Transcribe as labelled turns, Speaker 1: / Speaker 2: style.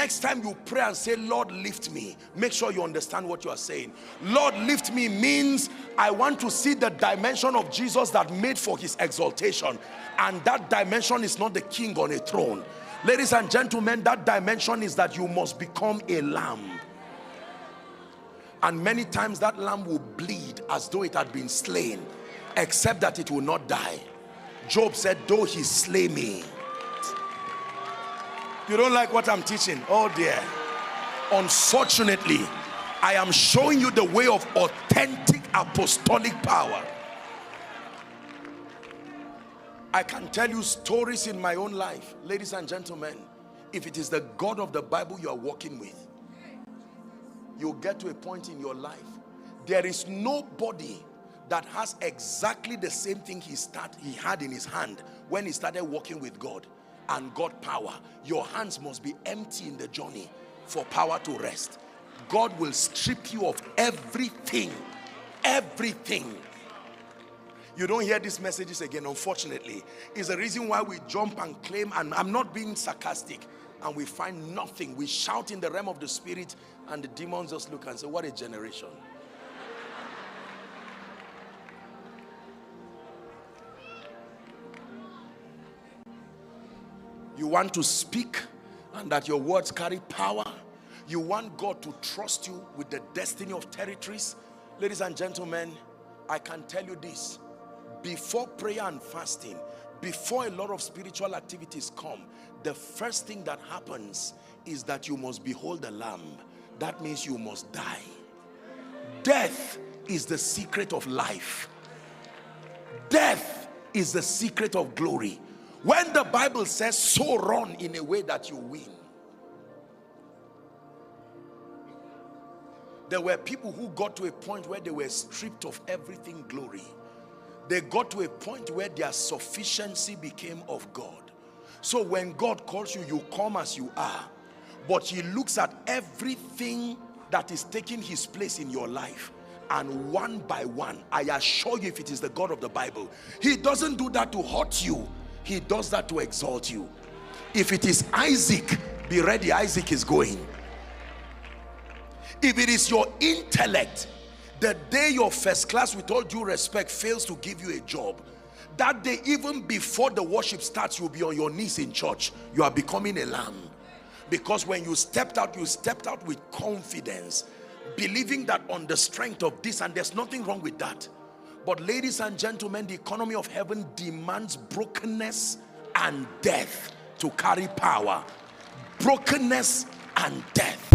Speaker 1: next time you pray and say, Lord, lift me, make sure you understand what you are saying. Lord, lift me means I want to see the dimension of Jesus that made for his exaltation. And that dimension is not the king on a throne. Ladies and gentlemen, that dimension is that you must become a lamb. And many times that lamb will bleed as though it had been slain, except that it will not die. Job said, though he slay me. You don't like what I'm teaching? Oh dear. Unfortunately, I am showing you the way of authentic apostolic power. I can tell you stories in my own life. Ladies and gentlemen, if it is the God of the Bible you are walking with, you'll get to a point in your life. There is nobody that has exactly the same thing he had in his hand when he started walking with God and got power. Your hands must be empty in the journey for power to rest. God will strip you of everything. Everything. You don't hear these messages again, unfortunately. It's the reason why we jump and claim, and I'm not being sarcastic, and we find nothing. We shout in the realm of the spirit and the demons just look and say, what a generation. You want to speak and that your words carry power. You want God to trust you with the destiny of territories. Ladies and gentlemen, I can tell you this. Before prayer and fasting, before a lot of spiritual activities come, the first thing that happens is that you must behold the Lamb. That means you must die. Death is the secret of life. Death is the secret of glory. When the Bible says, so run in a way that you win. There were people who got to a point where they were stripped of everything glory. They got to a point where their sufficiency became of God. So when God calls you, you come as you are. But he looks at everything that is taking his place in your life. And one by one, I assure you, if it is the God of the Bible, he doesn't do that to hurt you. He does that to exalt you. If it is Isaac, be ready, Isaac is going. If it is your intellect, the day your first class, with all due respect, fails to give you a job, that day, even before the worship starts, you'll be on your knees in church. You are becoming a lamb. Because when you stepped out with confidence, believing that on the strength of this, and there's nothing wrong with that. But ladies and gentlemen, the economy of heaven demands brokenness and death to carry power. Brokenness and death.